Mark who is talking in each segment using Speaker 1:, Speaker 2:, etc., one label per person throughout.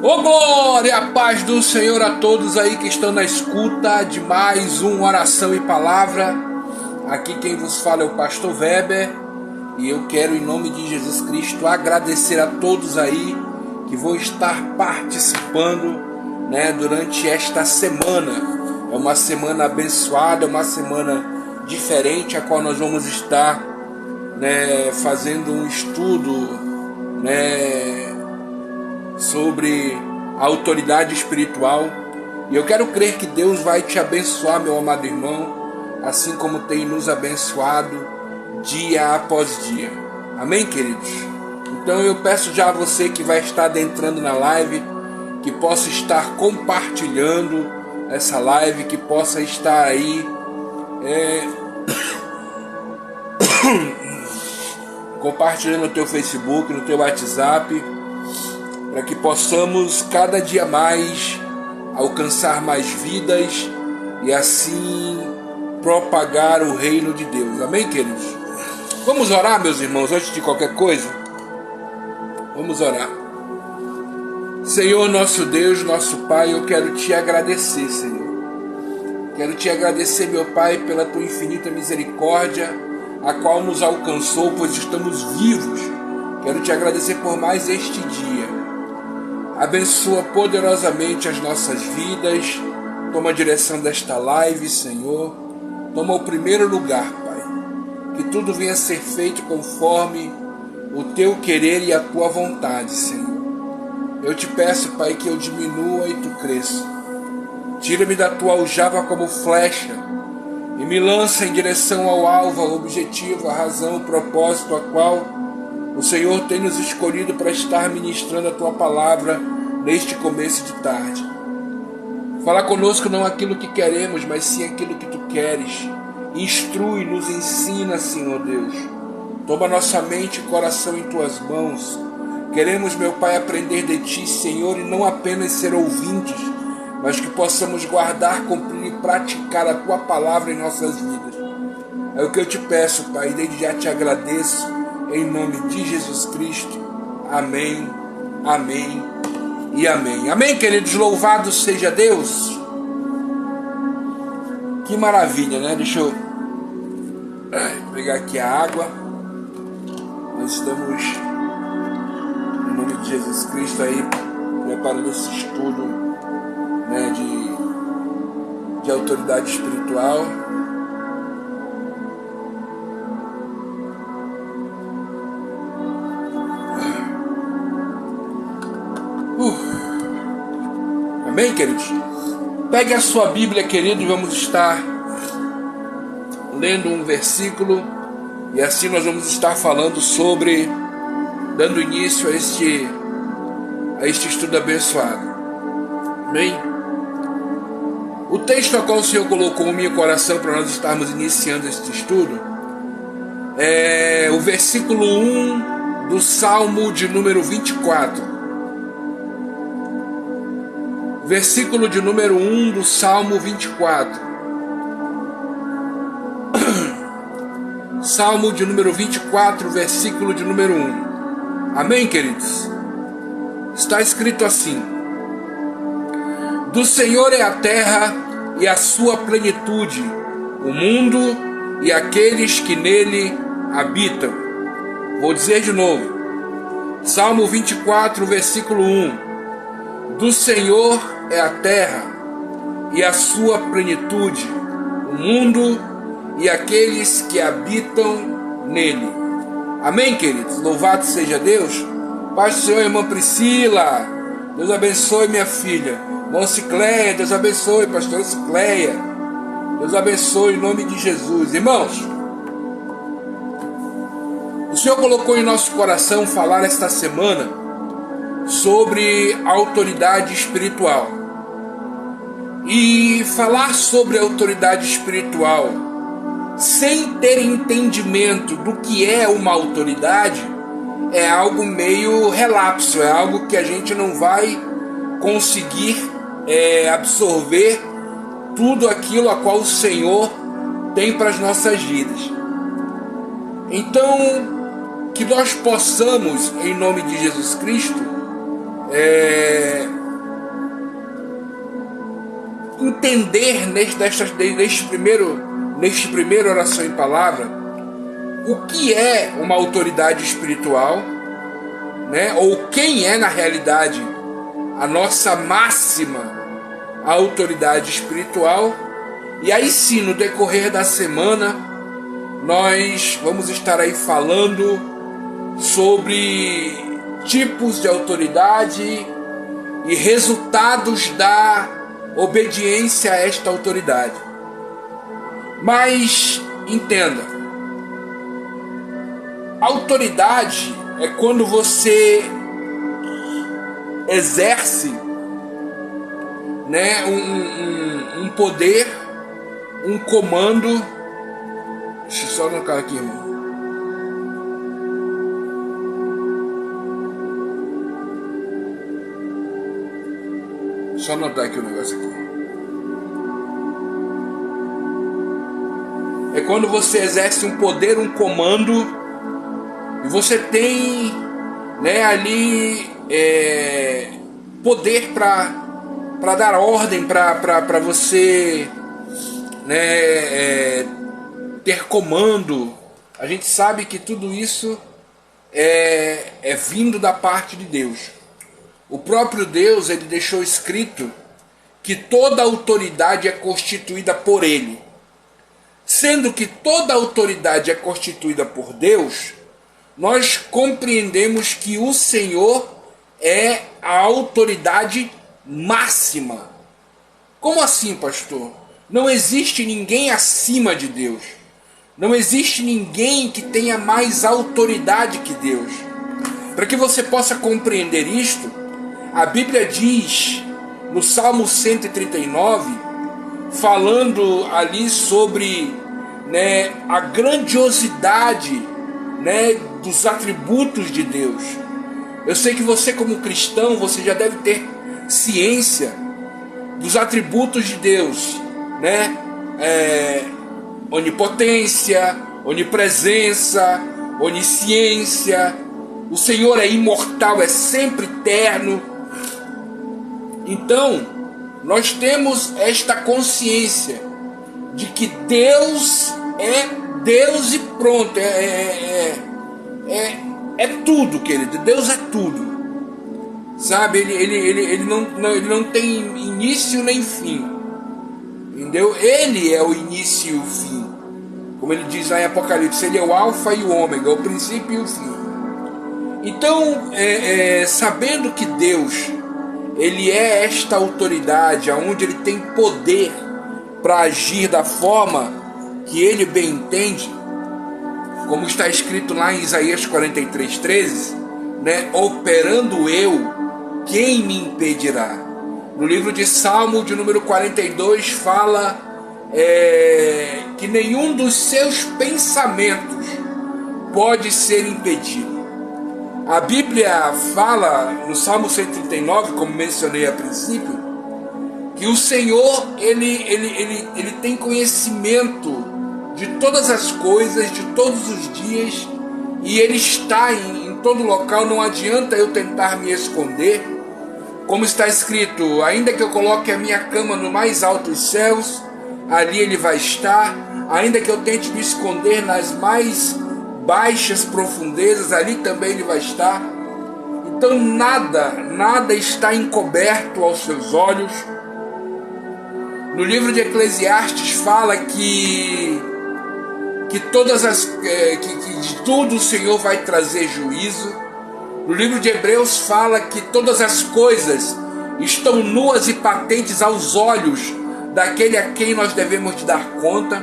Speaker 1: Ô glória, a paz do Senhor a todos aí que estão na escuta de mais um Oração e Palavra. Aqui quem vos fala é o pastor Weber. E eu quero, em nome de Jesus Cristo, agradecer a todos aí que vão estar participando, durante esta semana. É uma semana abençoada, é uma semana diferente, a qual nós vamos estar fazendo um estudo sobre a autoridade espiritual. E eu quero crer que Deus vai te abençoar, meu amado irmão, assim como tem nos abençoado dia após dia. Amém, queridos? Então eu peço já a você que vai estar adentrando na live, que possa estar compartilhando essa live, que possa estar aí compartilhando no teu Facebook, no teu WhatsApp, para que possamos cada dia mais alcançar mais vidas e assim propagar o reino de Deus. Amém, queridos? Vamos orar, meus irmãos, antes de qualquer coisa. Vamos orar. Senhor, nosso Deus, nosso Pai, eu quero te agradecer, Senhor. Quero te agradecer, meu Pai, pela tua infinita misericórdia, a qual nos alcançou, pois estamos vivos. Quero te agradecer por mais este dia. Abençoa poderosamente as nossas vidas. Toma a direção desta live, Senhor. Toma o primeiro lugar, Pai. Que tudo venha a ser feito conforme o teu querer e a tua vontade, Senhor. Eu te peço, Pai, que eu diminua e tu cresça. Tira-me da tua aljava como flecha e me lança em direção ao alvo, ao objetivo, à razão, o propósito a qual o Senhor tem nos escolhido para estar ministrando a tua palavra neste começo de tarde. Fala conosco não aquilo que queremos, mas sim aquilo que tu queres. Instrui, nos ensina, Senhor Deus. Toma nossa mente e coração em tuas mãos. Queremos, meu Pai, aprender de ti, Senhor, e não apenas ser ouvintes, mas que possamos guardar, cumprir e praticar a tua palavra em nossas vidas. É o que eu te peço, Pai, e desde já te agradeço, em nome de Jesus Cristo. Amém, amém e amém. Amém, queridos, louvado seja Deus. Que maravilha, né? Deixa eu pegar aqui a água. Nós estamos, em nome de Jesus Cristo, aí preparando esse estudo de autoridade espiritual. Amém, queridos? Pegue a sua Bíblia, querido, e vamos estar lendo um versículo, e assim nós vamos estar falando sobre, dando início a este estudo abençoado. Amém? O texto ao qual o Senhor colocou no meu coração para nós estarmos iniciando este estudo é o versículo 1 do Salmo de número 24. Versículo de número 1 do Salmo 24. Salmo de número 24, versículo de número 1. Amém, queridos? Está escrito assim: do Senhor é a terra e a sua plenitude, o mundo e aqueles que nele habitam. Vou dizer de novo. Salmo 24, versículo 1. Do Senhor é a terra e a sua plenitude, o mundo e aqueles que habitam nele. Amém, queridos? Louvado seja Deus. Paz do Senhor, irmã Priscila. Deus abençoe, minha filha. Irmã Cicleia, Deus abençoe, pastora Cicleia. Deus abençoe em nome de Jesus. Irmãos, o Senhor colocou em nosso coração falar esta semana sobre autoridade espiritual. E falar sobre autoridade espiritual sem ter entendimento do que é uma autoridade é algo meio relapso, é algo que a gente não vai conseguir absorver tudo aquilo a qual o Senhor tem para as nossas vidas. Então, que nós possamos, em nome de Jesus Cristo, entender neste primeiro oração em palavra o que é uma autoridade espiritual, né? Ou quem é na realidade a nossa máxima autoridade espiritual. E aí sim, no decorrer da semana, nós vamos estar aí falando sobre tipos de autoridade e resultados da obediência a esta autoridade. Mas entenda, autoridade é quando você exerce, né, um poder, um comando. Deixa eu só anotar aqui, irmão. Só anotar aqui o negócio aqui. É quando você exerce um poder, um comando, e você tem, né, ali poder para dar ordem, para você, né, ter comando. A gente sabe que tudo isso é vindo da parte de Deus. O próprio Deus, ele deixou escrito que toda autoridade é constituída por Ele. Sendo que toda autoridade é constituída por Deus, nós compreendemos que o Senhor é a autoridade máxima. Como assim, pastor? Não existe ninguém acima de Deus. Não existe ninguém que tenha mais autoridade que Deus. Para que você possa compreender isto, a Bíblia diz no Salmo 139, falando ali sobre, né, a grandiosidade, né, dos atributos de Deus. Eu sei que você, como cristão, você já deve ter ciência dos atributos de Deus, né? Onipotência, onipresença, onisciência. O Senhor é imortal, é sempre eterno. Então, nós temos esta consciência de que Deus é Deus e pronto. É tudo, querido. Deus é tudo. Sabe? Ele não tem início nem fim. Entendeu? Ele é o início e o fim. Como ele diz lá em Apocalipse, ele é o alfa e o ômega, o princípio e o fim. Então, sabendo que Deus, ele é esta autoridade, onde ele tem poder para agir da forma que ele bem entende, como está escrito lá em Isaías 43:13, né? Operando eu, quem me impedirá? No livro de Salmo, de número 42, fala que nenhum dos seus pensamentos pode ser impedido. A Bíblia fala no Salmo 139, como mencionei a princípio, que o Senhor ele tem conhecimento de todas as coisas, de todos os dias, e Ele está em todo local. Não adianta eu tentar me esconder. Como está escrito, ainda que eu coloque a minha cama no mais altos céus, ali Ele vai estar. Ainda que eu tente me esconder nas mais baixas profundezas, ali também Ele vai estar. Então nada está encoberto aos seus olhos. No livro de Eclesiastes fala que de tudo o Senhor vai trazer juízo. No livro de Hebreus fala que todas as coisas estão nuas e patentes aos olhos daquele a quem nós devemos de dar conta.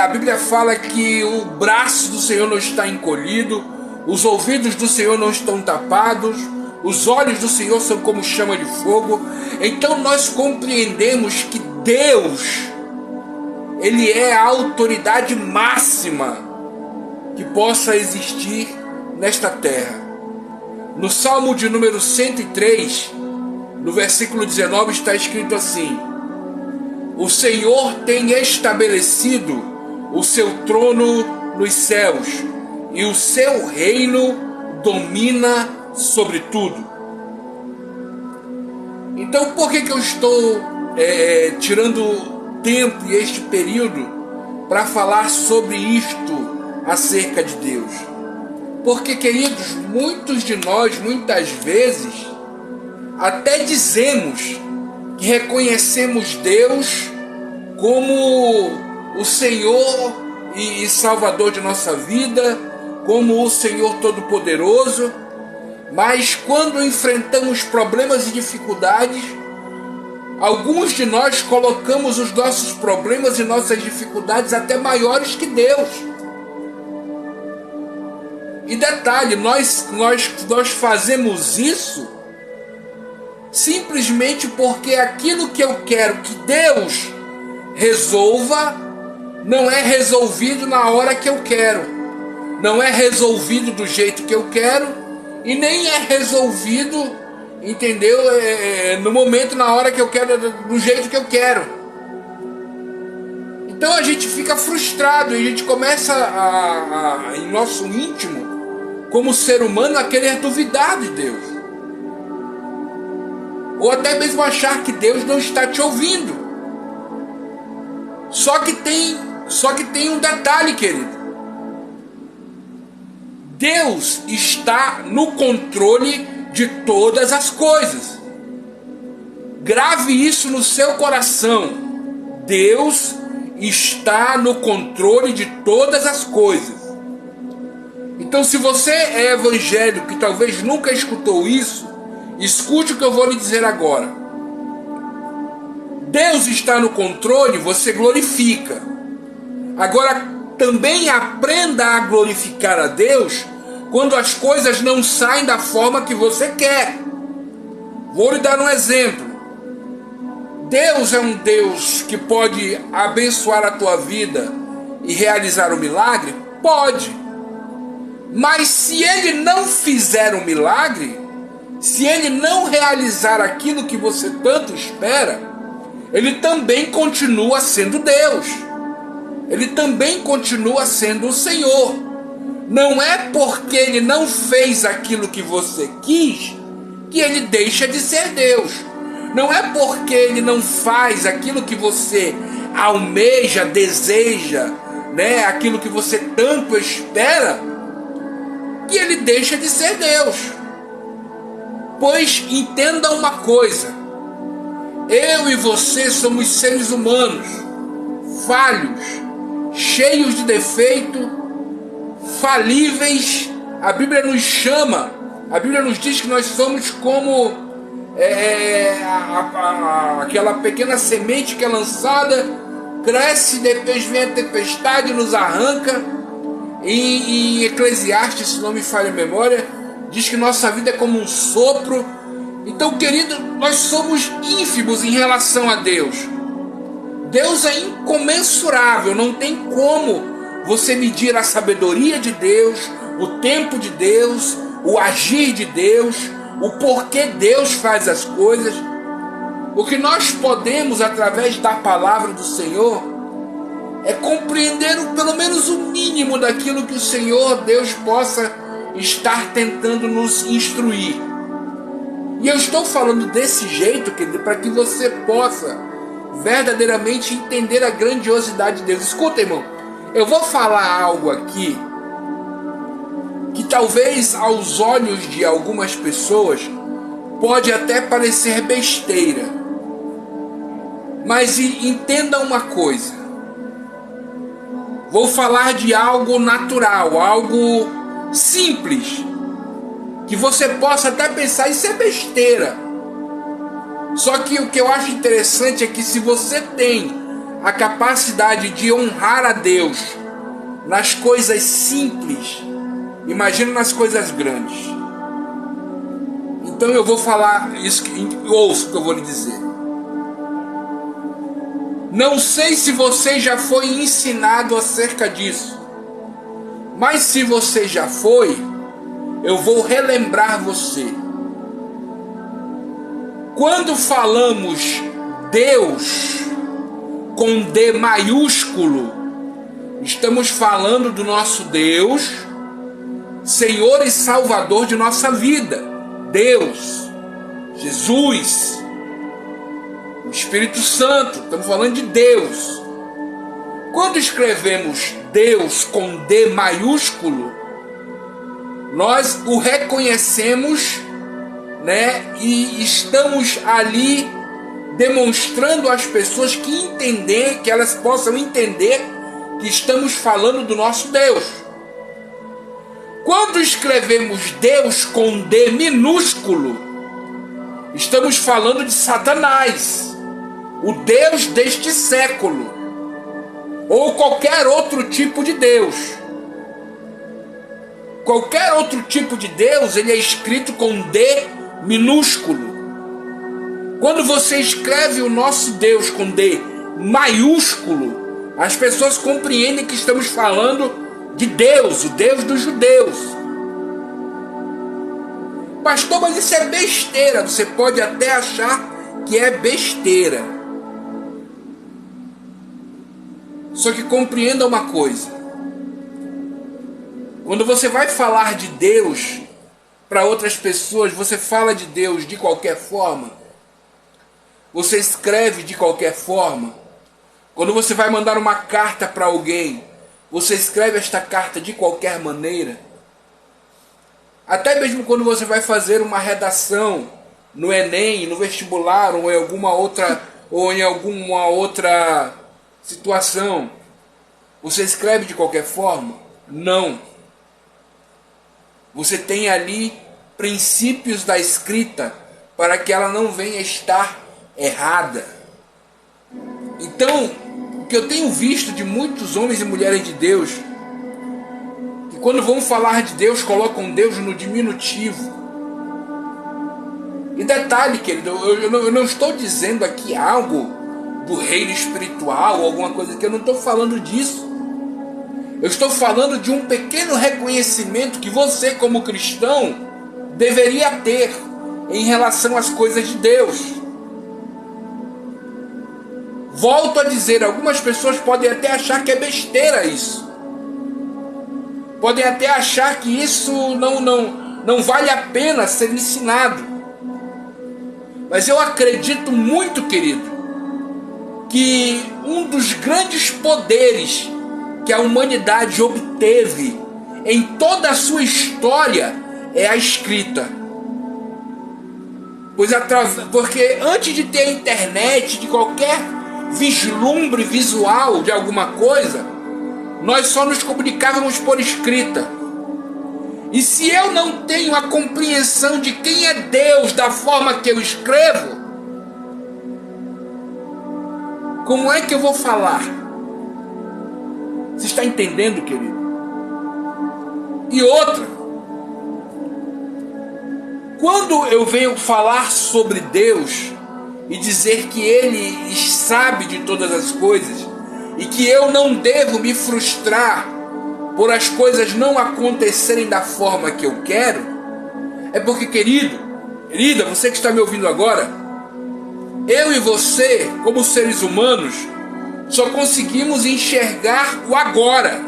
Speaker 1: A Bíblia fala que o braço do Senhor não está encolhido, os ouvidos do Senhor não estão tapados, os olhos do Senhor são como chama de fogo. Então nós compreendemos que Deus, Ele é a autoridade máxima que possa existir nesta terra. No Salmo de número 103, no versículo 19, está escrito assim: o Senhor tem estabelecido o seu trono nos céus, e o seu reino domina sobre tudo. Então por que eu estou tirando tempo e este período para falar sobre isto acerca de Deus? Porque, queridos, muitos de nós, muitas vezes, até dizemos que reconhecemos Deus como o Senhor e Salvador de nossa vida, como o Senhor Todo-Poderoso, mas quando enfrentamos problemas e dificuldades, alguns de nós colocamos os nossos problemas e nossas dificuldades até maiores que Deus. E detalhe, nós fazemos isso simplesmente porque aquilo que eu quero que Deus resolva não é resolvido na hora que eu quero, não é resolvido do jeito que eu quero e nem é resolvido, entendeu? No momento, na hora que eu quero, do jeito que eu quero. Então a gente fica frustrado e a gente começa em nosso íntimo, como ser humano, a querer duvidar de Deus. Ou até mesmo achar que Deus não está te ouvindo. Só que tem um detalhe, querido. Deus está no controle de todas as coisas. Grave isso no seu coração. Deus está no controle de todas as coisas. Então, se você é evangélico e talvez nunca escutou isso, escute o que eu vou lhe dizer agora. Deus está no controle, você glorifica. Agora, também aprenda a glorificar a Deus quando as coisas não saem da forma que você quer. Vou lhe dar um exemplo. Deus é um Deus que pode abençoar a tua vida e realizar o milagre? Pode. Mas se Ele não fizer um milagre, se Ele não realizar aquilo que você tanto espera, Ele também continua sendo Deus. Ele também continua sendo o Senhor. Não é porque Ele não fez aquilo que você quis que Ele deixa de ser Deus. Não é porque Ele não faz aquilo que você almeja, deseja, né? Aquilo que você tanto espera, que Ele deixa de ser Deus. Pois entenda uma coisa: eu e você somos seres humanos, falhos, cheios de defeito, falíveis. A Bíblia nos chama, a Bíblia nos diz que nós somos como aquela pequena semente que é lançada, cresce, depois vem a tempestade e nos arranca. Em Eclesiastes, se não me falha a memória, diz que nossa vida é como um sopro. Então, querido, nós somos ínfimos em relação a Deus. Deus é incomensurável, não tem como você medir a sabedoria de Deus, o tempo de Deus, o agir de Deus, o porquê Deus faz as coisas. O que nós podemos, através da palavra do Senhor, é compreender pelo menos o mínimo daquilo que o Senhor Deus possa estar tentando nos instruir. E eu estou falando desse jeito, querido, para que você possa verdadeiramente entender a grandiosidade de Deus. Escuta, irmão, eu vou falar algo aqui que talvez aos olhos de algumas pessoas pode até parecer besteira. Mas entenda uma coisa. Vou falar de algo natural, algo simples, que você possa até pensar, isso é besteira. Só que o que eu acho interessante é que se você tem a capacidade de honrar a Deus nas coisas simples, imagina nas coisas grandes. Então eu vou falar isso, ouça o que eu vou lhe dizer. Não sei se você já foi ensinado acerca disso, mas se você já foi, eu vou relembrar você. Quando falamos Deus com D maiúsculo, estamos falando do nosso Deus, Senhor e Salvador de nossa vida. Deus, Jesus, Espírito Santo, estamos falando de Deus. Quando escrevemos Deus com D maiúsculo, nós o reconhecemos, né? E estamos ali demonstrando às pessoas que elas possam entender que estamos falando do nosso Deus. Quando escrevemos Deus com D minúsculo, estamos falando de Satanás, o Deus deste século, ou qualquer outro tipo de Deus. Qualquer outro tipo de Deus, ele é escrito com D minúsculo. Quando você escreve o nosso Deus com D maiúsculo, as pessoas compreendem que estamos falando de Deus, o Deus dos judeus. Pastor, mas isso é besteira. Você pode até achar que é besteira. Só que compreenda uma coisa. Quando você vai falar de Deus para outras pessoas, você fala de Deus de qualquer forma. Você escreve de qualquer forma. Quando você vai mandar uma carta para alguém, você escreve esta carta de qualquer maneira. Até mesmo quando você vai fazer uma redação no Enem, no vestibular ou em alguma outra situação, você escreve de qualquer forma? Não. Você tem ali princípios da escrita para que ela não venha estar errada. Então, o que eu tenho visto de muitos homens e mulheres de Deus, que quando vão falar de Deus, colocam Deus no diminutivo. E detalhe, querido, eu não estou dizendo aqui algo do reino espiritual ou alguma coisa que eu não estou falando disso. Eu estou falando de um pequeno reconhecimento que você, como cristão, deveria ter em relação às coisas de Deus. Volto a dizer, algumas pessoas podem até achar que é besteira isso. Podem até achar que isso não vale a pena ser ensinado. Mas eu acredito muito, querido, que um dos grandes poderes que a humanidade obteve em toda a sua história é a escrita. Porque antes de ter a internet, de qualquer vislumbre visual de alguma coisa, nós só nos comunicávamos por escrita. E se eu não tenho a compreensão de quem é Deus da forma que eu escrevo, como é que eu vou falar? Você está entendendo, querido? E outra, quando eu venho falar sobre Deus e dizer que Ele sabe de todas as coisas e que eu não devo me frustrar por as coisas não acontecerem da forma que eu quero, é porque, querida, você que está me ouvindo agora, eu e você, como seres humanos, só conseguimos enxergar o agora.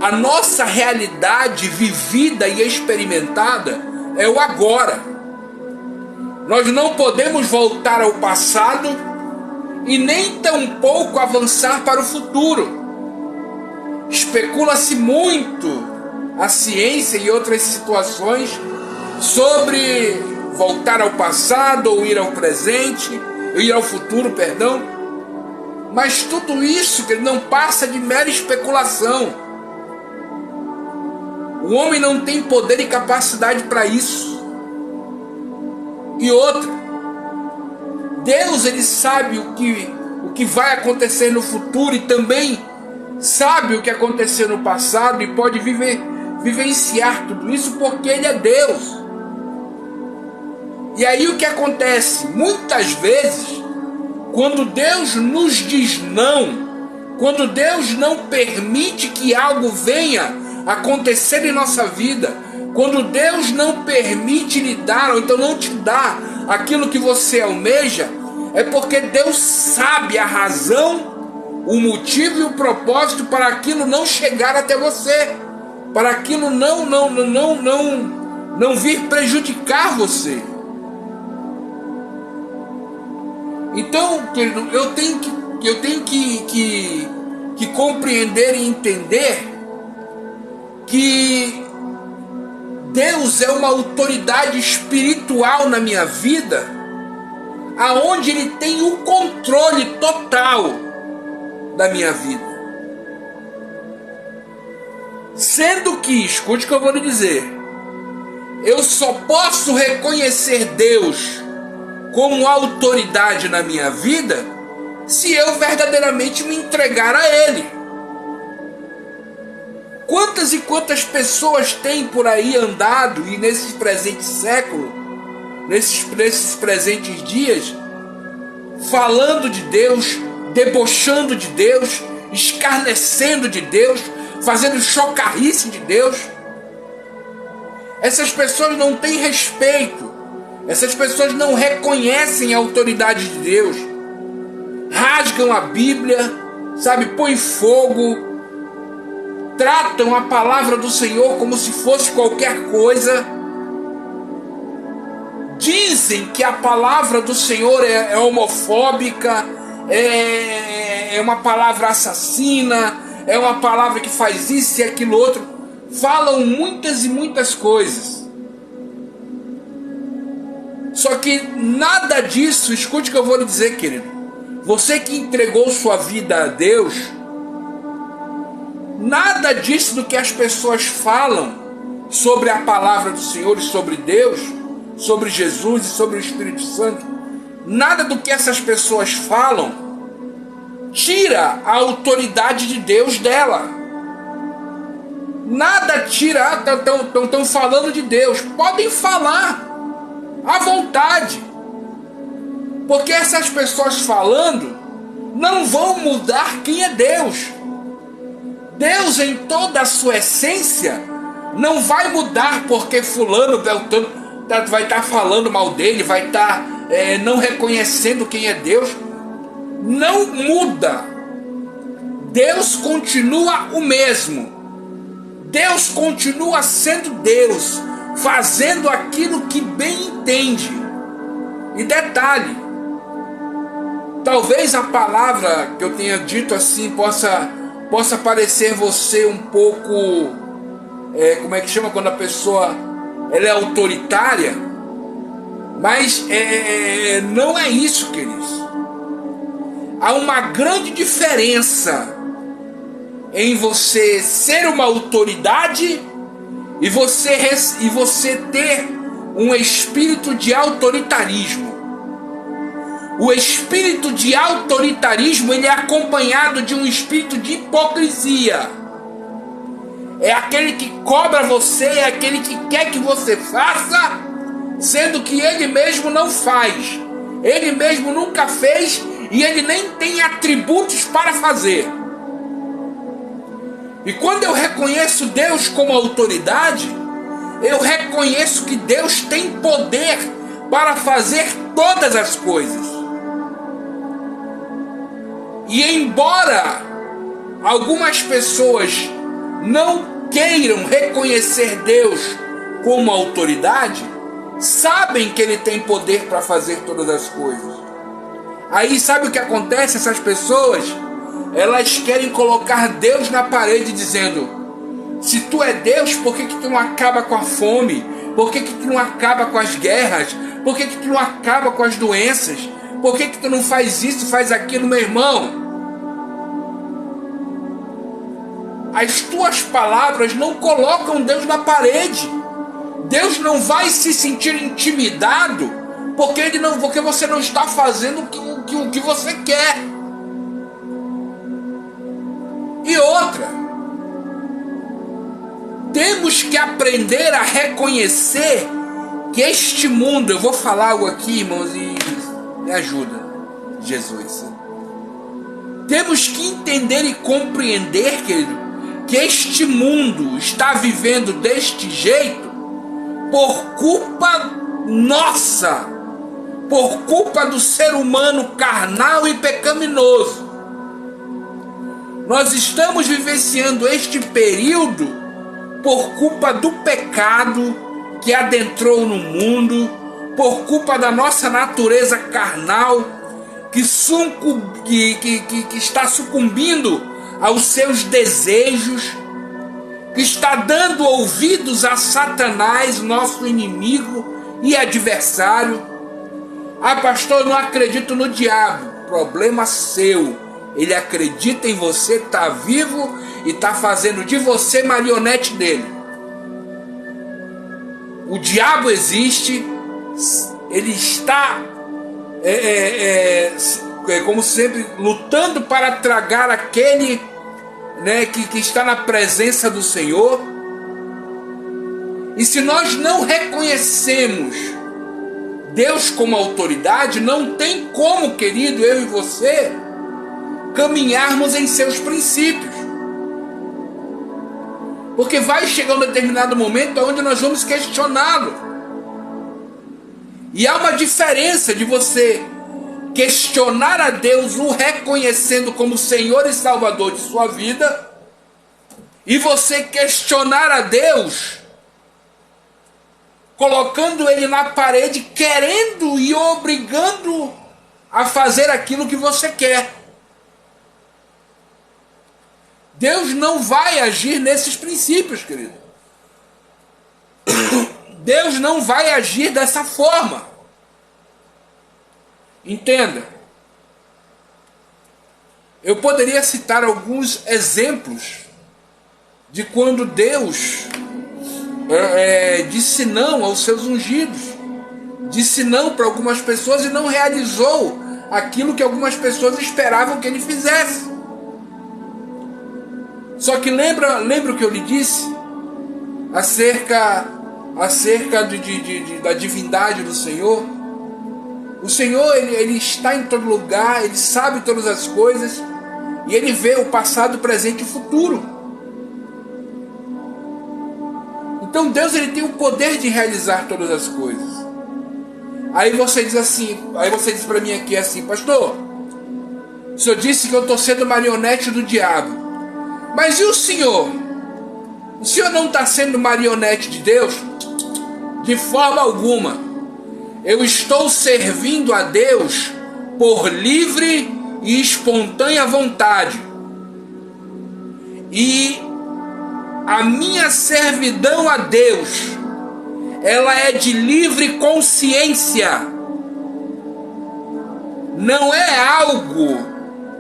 Speaker 1: A nossa realidade vivida e experimentada é o agora. Nós não podemos voltar ao passado e nem tampouco avançar para o futuro. Especula-se muito a ciência e outras situações sobre voltar ao passado ou ir ao presente, ir ao futuro, perdão. Mas tudo isso que não passa de mera especulação. O homem não tem poder e capacidade para isso. E outra, Deus, ele sabe o que vai acontecer no futuro e também sabe o que aconteceu no passado e pode vivenciar tudo isso porque Ele é Deus. E aí o que acontece? Muitas vezes, quando Deus nos diz não, quando Deus não permite que algo venha acontecer em nossa vida, quando Deus não permite lhe dar, ou então não te dá aquilo que você almeja, é porque Deus sabe a razão, o motivo e o propósito para aquilo não chegar até você, para aquilo não vir prejudicar você. Então, querido, eu tenho que compreender e entender que Deus é uma autoridade espiritual na minha vida, aonde Ele tem o controle total da minha vida. Sendo que, escute o que eu vou lhe dizer, eu só posso reconhecer Deus como autoridade na minha vida se eu verdadeiramente me entregar a Ele. Quantas e quantas pessoas têm por aí andado, e nesse presente século, nesses presentes dias, falando de Deus, debochando de Deus, escarnecendo de Deus, fazendo chocarrice de Deus. Essas pessoas não têm respeito, essas pessoas não reconhecem a autoridade de Deus, rasgam a Bíblia, sabe, põem fogo, tratam a palavra do Senhor como se fosse qualquer coisa, dizem que a palavra do Senhor é homofóbica, é uma palavra assassina, é uma palavra que faz isso e aquilo outro, falam muitas e muitas coisas. Só que nada disso, escute o que eu vou lhe dizer, querido, você que entregou sua vida a Deus, nada disso do que as pessoas falam sobre a palavra do Senhor e sobre Deus, sobre Jesus e sobre o Espírito Santo, nada do que essas pessoas falam tira a autoridade de Deus dela. Nada tira, estão falando de Deus, podem falar à vontade, porque essas pessoas falando não vão mudar quem é Deus. Deus, em toda a sua essência, não vai mudar porque fulano, beltrano vai estar falando mal dele, vai estar não reconhecendo quem é Deus. Não muda. Deus continua o mesmo. Deus continua sendo Deus, fazendo aquilo que bem entende. E detalhe, talvez a palavra que eu tenha dito assim possa parecer você um pouco, como é que chama quando a pessoa ela é autoritária, mas não é isso, queridos. Há uma grande diferença em você ser uma autoridade e você ter um espírito de autoritarismo. O espírito de autoritarismo, ele é acompanhado de um espírito de hipocrisia. É aquele que cobra você, é aquele que quer que você faça, sendo que ele mesmo não faz. Ele mesmo nunca fez e ele nem tem atributos para fazer. E quando eu reconheço Deus como autoridade, eu reconheço que Deus tem poder para fazer todas as coisas. E embora algumas pessoas não queiram reconhecer Deus como autoridade, sabem que Ele tem poder para fazer todas as coisas. Aí sabe o que acontece? Essas pessoas, elas querem colocar Deus na parede dizendo: se tu é Deus, por que tu não acaba com a fome? Por que tu não acaba com as guerras? Por que tu não acaba com as doenças? Por que tu não faz isso, faz aquilo, meu irmão? As tuas palavras não colocam Deus na parede. Deus não vai se sentir intimidado porque você não está fazendo o que você quer. E outra, temos que aprender a reconhecer que este mundo, eu vou falar algo aqui, irmãos, e me ajuda, Jesus. Temos que entender e compreender, querido, que este mundo está vivendo deste jeito por culpa nossa, por culpa do ser humano carnal e pecaminoso. Nós estamos vivenciando este período por culpa do pecado que adentrou no mundo, por culpa da nossa natureza carnal, que está sucumbindo aos seus desejos, que está dando ouvidos a Satanás, nosso inimigo e adversário. Ah, pastor, eu não acredito no diabo. Problema seu. Ele acredita em você, está vivo e está fazendo de você marionete dele. O diabo existe, ele está, como sempre, lutando para tragar aquele, né, que está na presença do Senhor. E se nós não reconhecemos Deus como autoridade, não tem como, querido, eu e você, caminharmos em seus princípios. Porque vai chegar um determinado momento onde nós vamos questioná-lo. E há uma diferença de você questionar a Deus, o reconhecendo como Senhor e Salvador de sua vida, e você questionar a Deus colocando ele na parede, querendo e obrigando a fazer aquilo que você quer. Deus não vai agir nesses princípios, querido. Deus não vai agir dessa forma. Entenda. Eu poderia citar alguns exemplos de quando Deus disse não aos seus ungidos, disse não para algumas pessoas e não realizou aquilo que algumas pessoas esperavam que ele fizesse. Só que lembra o que eu lhe disse acerca da divindade do Senhor? O Senhor, ele está em todo lugar, ele sabe todas as coisas, e ele vê o passado, o presente e o futuro. Então Deus, ele tem o poder de realizar todas as coisas. Aí você diz para mim aqui assim: pastor, o senhor disse que eu estou sendo marionete do diabo, mas e o senhor? O senhor não está sendo marionete de Deus? De forma alguma. Eu estou servindo a Deus por livre e espontânea vontade. E a minha servidão a Deus, ela é de livre consciência. Não é algo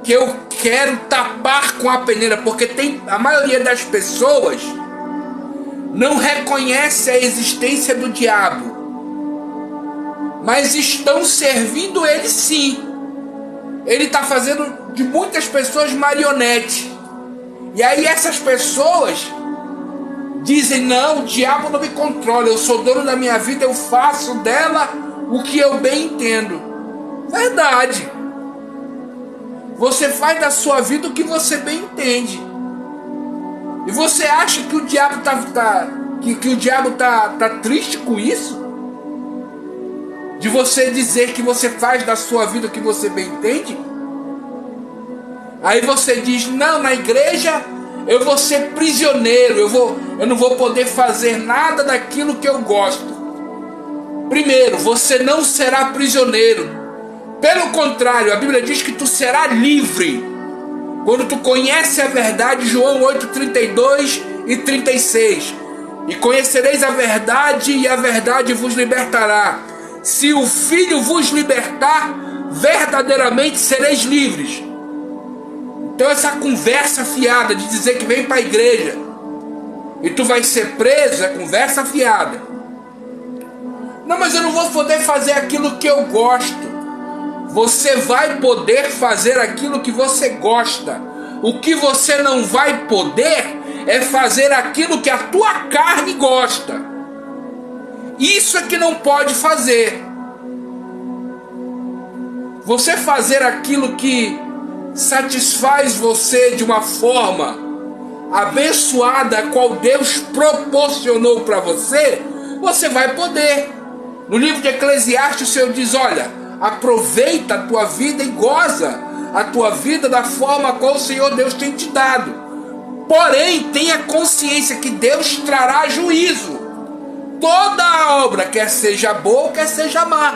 Speaker 1: que eu quero tapar com a peneira, porque a maioria das pessoas não reconhece a existência do diabo, mas estão servindo ele sim. Ele está fazendo de muitas pessoas marionete. E aí essas pessoas dizem: não, o diabo não me controla, eu sou dono da minha vida, eu faço dela o que eu bem entendo. Verdade. Você faz da sua vida o que você bem entende. E você acha que o diabo tá triste com isso? De você dizer que você faz da sua vida o que você bem entende? Aí você diz: não, na igreja eu vou ser prisioneiro, eu não vou poder fazer nada daquilo que eu gosto. Primeiro, você não será prisioneiro. Pelo contrário, a Bíblia diz que tu serás livre quando tu conhece a verdade. João 8:32 e 36. E conhecereis a verdade, e a verdade vos libertará. Se o Filho vos libertar, verdadeiramente sereis livres. Então essa conversa fiada de dizer que vem para a igreja e tu vai ser preso, é conversa fiada. Não, mas eu não vou poder fazer aquilo que eu gosto. Você vai poder fazer aquilo que você gosta. O que você não vai poder é fazer aquilo que a tua carne gosta. Isso é que não pode fazer. Você fazer aquilo que satisfaz você de uma forma abençoada, a qual Deus proporcionou para você, você vai poder. No livro de Eclesiastes o Senhor diz: olha, aproveita a tua vida e goza a tua vida da forma a qual o Senhor Deus tem te dado. Porém, tenha consciência que Deus trará juízo. Toda a obra, quer seja boa, quer seja má.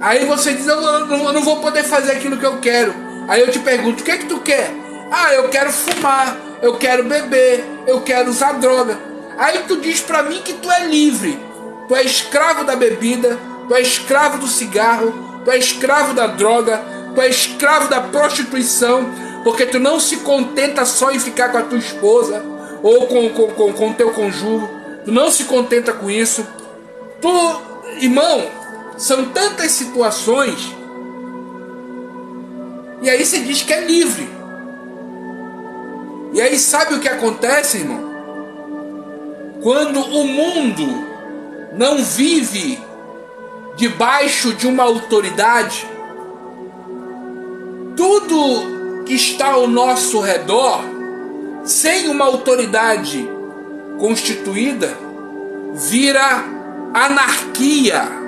Speaker 1: Aí você diz, eu não vou poder fazer aquilo que eu quero. Aí eu te pergunto, o que é que tu quer? Ah, eu quero fumar, eu quero beber, eu quero usar droga. Aí tu diz pra mim que tu é livre. Tu é escravo da bebida, tu é escravo do cigarro, tu é escravo da droga, tu é escravo da prostituição, porque tu não se contenta só em ficar com a tua esposa ou com o teu cônjuge. Tu não se contenta com isso. Tu, irmão, são tantas situações. E aí você diz que é livre. E aí sabe o que acontece, irmão? Quando o mundo não vive debaixo de uma autoridade, tudo que está ao nosso redor, sem uma autoridade constituída, vira anarquia.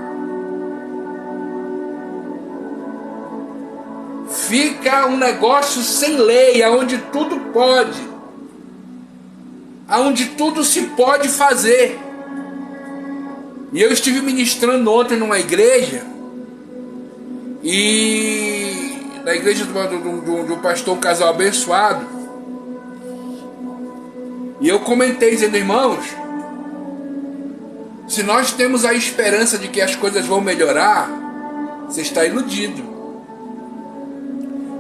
Speaker 1: Fica um negócio sem lei, onde tudo pode, onde tudo se pode fazer. E eu estive ministrando ontem numa igreja, e na igreja do pastor, um casal abençoado, e eu comentei dizendo, irmãos, se nós temos a esperança de que as coisas vão melhorar, você está iludido.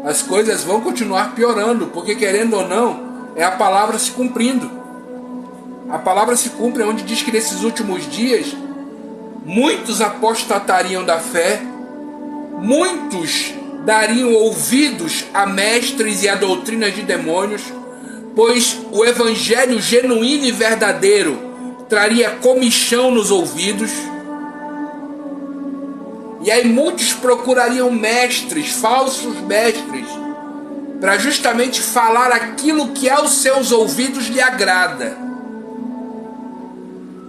Speaker 1: As coisas vão continuar piorando, porque querendo ou não, é a palavra se cumprindo. A palavra se cumpre onde diz que nesses últimos dias muitos apostatariam da fé, muitos dariam ouvidos a mestres e a doutrinas de demônios, pois o evangelho genuíno e verdadeiro traria comichão nos ouvidos. E aí muitos procurariam mestres, falsos mestres, para justamente falar aquilo que aos seus ouvidos lhe agrada.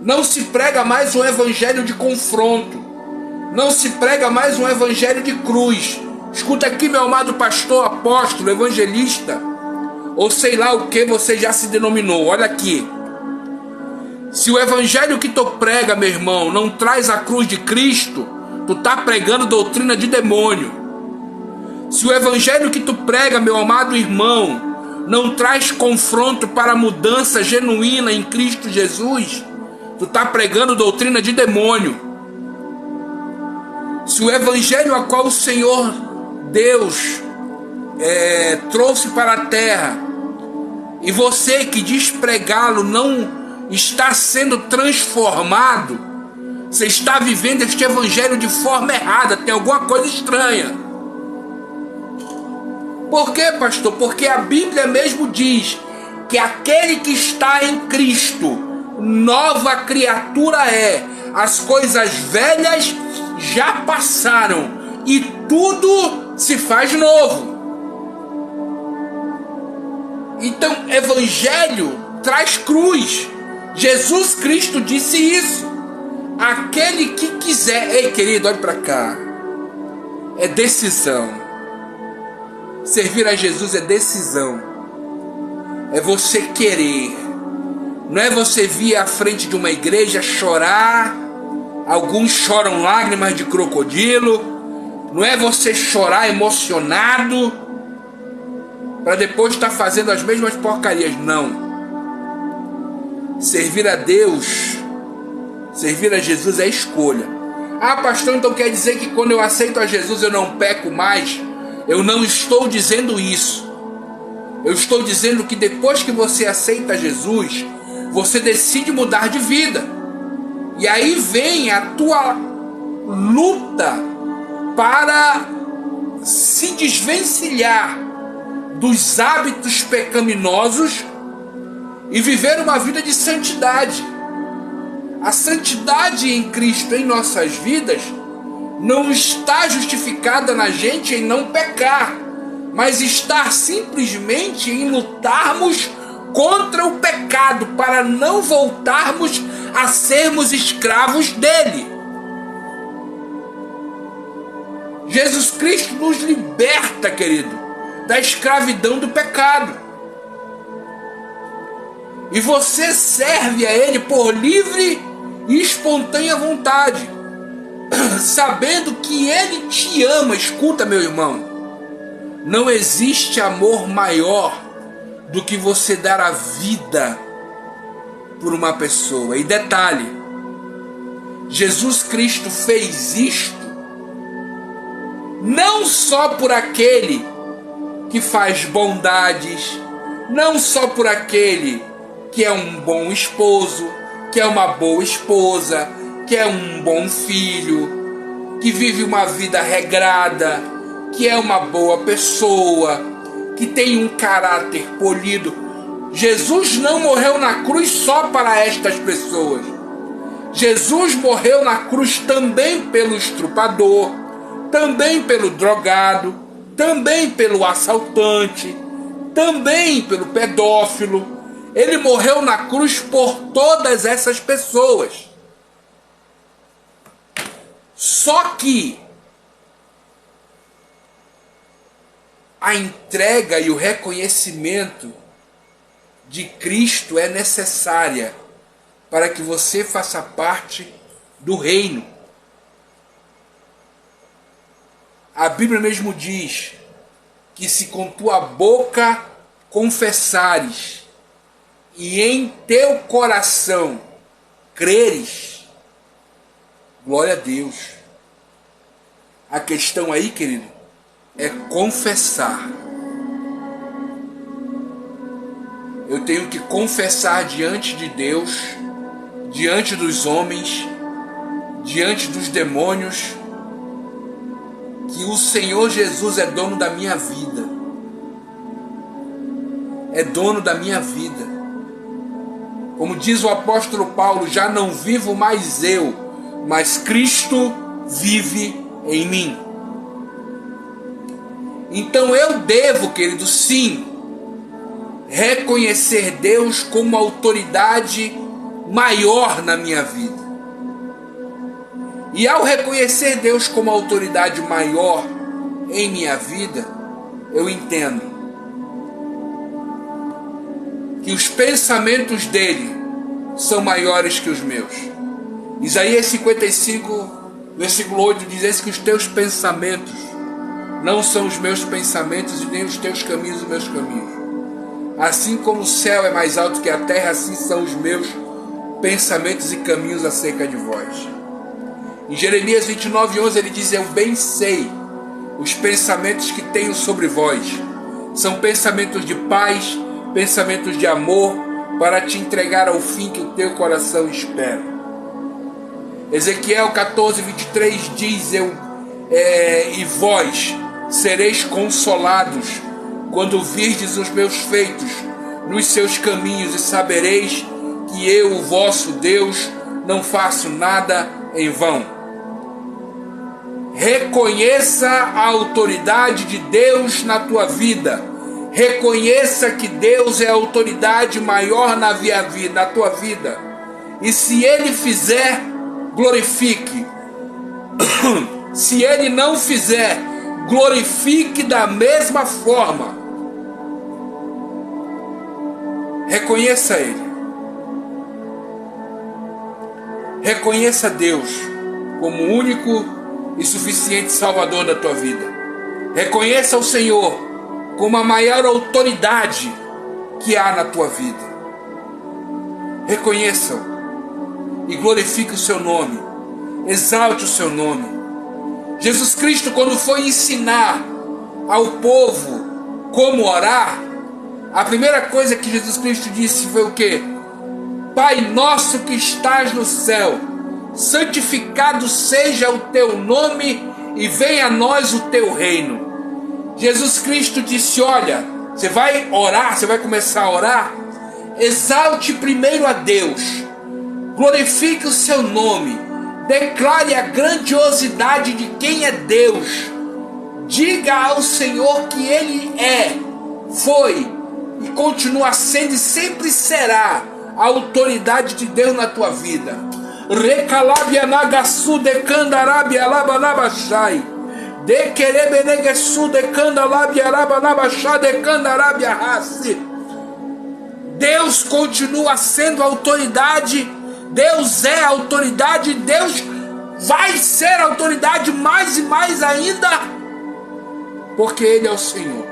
Speaker 1: Não se prega mais um evangelho de confronto. Não se prega mais um evangelho de cruz. Escuta aqui, meu amado pastor, apóstolo, evangelista, ou sei lá o que você já se denominou. Olha aqui. Se o evangelho que tu prega, meu irmão, não traz a cruz de Cristo, tu tá pregando doutrina de demônio. Se o evangelho que tu prega, meu amado irmão, não traz confronto para a mudança genuína em Cristo Jesus, tu tá pregando doutrina de demônio. Se o evangelho a qual o Senhor Deus trouxe para a terra, e você que diz pregá-lo não está sendo transformado, você está vivendo este evangelho de forma errada, tem alguma coisa estranha. Por quê, pastor? Porque a Bíblia mesmo diz que aquele que está em Cristo, nova criatura é. As coisas velhas já passaram e tudo se faz novo. Então, evangelho traz cruz. Jesus Cristo disse isso. Aquele que quiser... Ei, querido, olhe para cá. É decisão. Servir a Jesus é decisão. É você querer. Não é você vir à frente de uma igreja chorar. Alguns choram lágrimas de crocodilo. Não é você chorar emocionado para depois estar fazendo as mesmas porcarias. Não. Servir a Deus, servir a Jesus é escolha. Ah, pastor, então quer dizer que quando eu aceito a Jesus eu não peco mais? Eu não estou dizendo isso. Eu estou dizendo que depois que você aceita Jesus, você decide mudar de vida. E aí vem a tua luta para se desvencilhar dos hábitos pecaminosos e viver uma vida de santidade. A santidade em Cristo em nossas vidas não está justificada na gente em não pecar, mas está simplesmente em lutarmos contra o pecado para não voltarmos a sermos escravos dele. Jesus Cristo nos liberta, querido, da escravidão do pecado. E você serve a Ele por livre e espontânea vontade. sabendo que Ele te ama. Escuta, meu irmão, não existe amor maior do que você dar a vida por uma pessoa. E detalhe, Jesus Cristo fez isto não só por aquele que faz bondades, não só por aquele que é um bom esposo, que é uma boa esposa, que é um bom filho, que vive uma vida regrada, que é uma boa pessoa, que tem um caráter polido. Jesus não morreu na cruz só para estas pessoas. Jesus morreu na cruz também pelo estrupador, também pelo drogado, também pelo assaltante, também pelo pedófilo. Ele morreu na cruz por todas essas pessoas. Só que a entrega e o reconhecimento de Cristo é necessária para que você faça parte do reino. A Bíblia mesmo diz que se com tua boca confessares e em teu coração creres, glória a Deus. A questão aí, querido, é confessar. Eu tenho que confessar diante de Deus, diante dos homens, diante dos demônios, que o Senhor Jesus é dono da minha vida. É dono da minha vida. Como diz o apóstolo Paulo, já não vivo mais eu, mas Cristo vive em mim. Então eu devo, querido, sim, reconhecer Deus como autoridade maior na minha vida. E ao reconhecer Deus como autoridade maior em minha vida, eu entendo que os pensamentos dele são maiores que os meus. Isaías 55, versículo 8 diz que os teus pensamentos não são os meus pensamentos e nem os teus caminhos os meus caminhos. Assim como o céu é mais alto que a terra, assim são os meus pensamentos e caminhos acerca de vós. Em Jeremias 29:11 ele diz: eu bem sei os pensamentos que tenho sobre vós. São pensamentos de paz, pensamentos de amor, para te entregar ao fim que o teu coração espera. Ezequiel 14:23 diz: e vós sereis consolados quando virdes os meus feitos nos seus caminhos, e sabereis que eu, o vosso Deus, não faço nada em vão. Reconheça a autoridade de Deus na tua vida. Reconheça que Deus é a autoridade maior na tua vida. E se Ele fizer, glorifique. Se Ele não fizer, glorifique da mesma forma. Reconheça Ele. Reconheça Deus como o único e suficiente Salvador da tua vida. Reconheça o Senhor como a maior autoridade que há na tua vida. Reconheça-o e glorifique o seu nome. Exalte o seu nome. Jesus Cristo, quando foi ensinar ao povo como orar, a primeira coisa que Jesus Cristo disse foi o quê? Pai nosso que estás no céu, santificado seja o teu nome e venha a nós o teu reino. Jesus Cristo disse: olha, você vai orar, você vai começar a orar, exalte primeiro a Deus, glorifique o seu nome, declare a grandiosidade de quem é Deus, diga ao Senhor que Ele é, foi e continua sendo e sempre será a autoridade de Deus na tua vida. Recalabia nagasu de candarabia labanabashai. De querebenegesu de candalabia labanabashai de candarabia raci. Deus continua sendo autoridade. Deus é autoridade. Deus vai ser autoridade mais e mais ainda, porque Ele é o Senhor.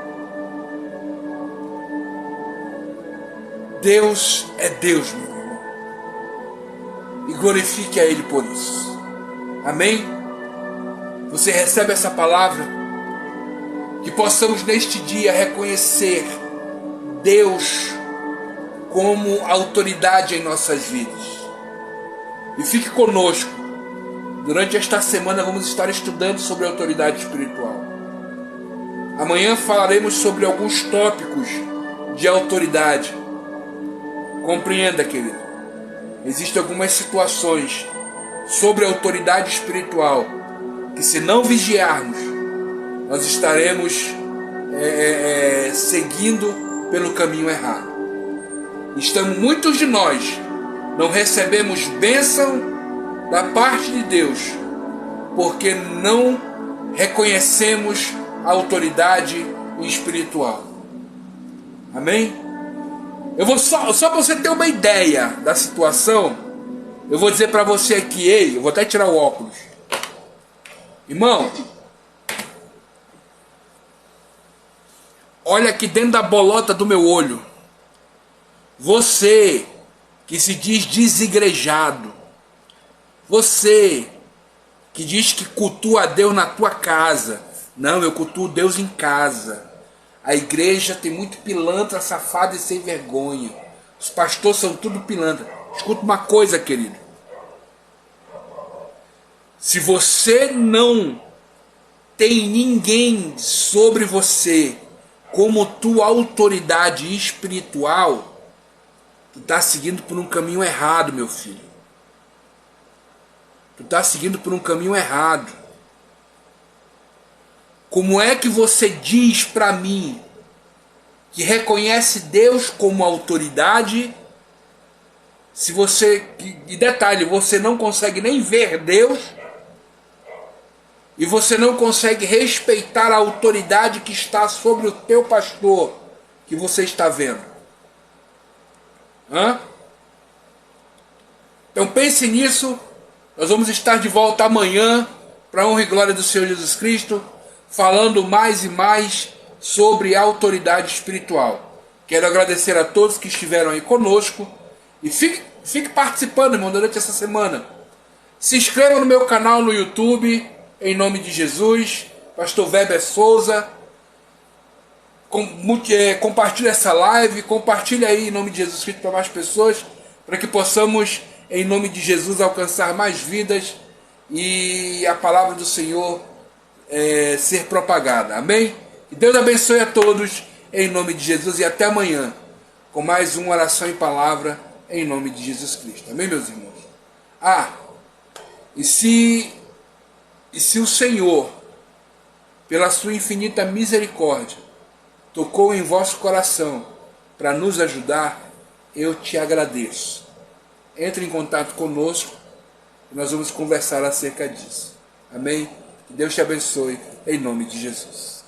Speaker 1: Deus é Deus, meu irmão, e glorifique a Ele por isso. Amém? Você recebe essa palavra? Que possamos neste dia reconhecer Deus como autoridade em nossas vidas. E fique conosco. Durante esta semana vamos estar estudando sobre autoridade espiritual. Amanhã falaremos sobre alguns tópicos de autoridade. Compreenda, querido. Existem algumas situações sobre a autoridade espiritual que, se não vigiarmos, nós estaremos seguindo pelo caminho errado. Muitos de nós não recebemos bênção da parte de Deus porque não reconhecemos a autoridade espiritual. Amém? Eu vou só para você ter uma ideia da situação, eu vou dizer para você aqui, eu vou até tirar o óculos. Irmão, olha aqui dentro da bolota do meu olho. Você que se diz desigrejado, você que diz que cultua a Deus na tua casa. Não, eu cultuo Deus em casa. A igreja tem muito pilantra, safado e sem vergonha. Os pastores são tudo pilantra. Escuta uma coisa, querido. Se você não tem ninguém sobre você como tua autoridade espiritual, tu está seguindo por um caminho errado, meu filho. Tu está seguindo por um caminho errado. Como é que você diz para mim que reconhece Deus como autoridade, se você, e detalhe, você não consegue nem ver Deus, e você não consegue respeitar a autoridade que está sobre o teu pastor, que você está vendo? Então pense nisso. Nós vamos estar de volta amanhã, para a honra e glória do Senhor Jesus Cristo, falando mais e mais sobre a autoridade espiritual. Quero agradecer a todos que estiveram aí conosco, e fique participando, irmão, durante essa semana. Se inscreva no meu canal no YouTube, em nome de Jesus, Pastor Weber Souza. Compartilhe essa live, compartilhe aí em nome de Jesus Cristo para mais pessoas, para que possamos, em nome de Jesus, alcançar mais vidas e a palavra do Senhor ser propagada. Amém? Que Deus abençoe a todos em nome de Jesus, e até amanhã com mais uma oração e palavra em nome de Jesus Cristo. Amém, meus irmãos? E se o Senhor, pela sua infinita misericórdia, tocou em vosso coração para nos ajudar, eu te agradeço. Entre em contato conosco e nós vamos conversar acerca disso. Amém? Que Deus te abençoe em nome de Jesus.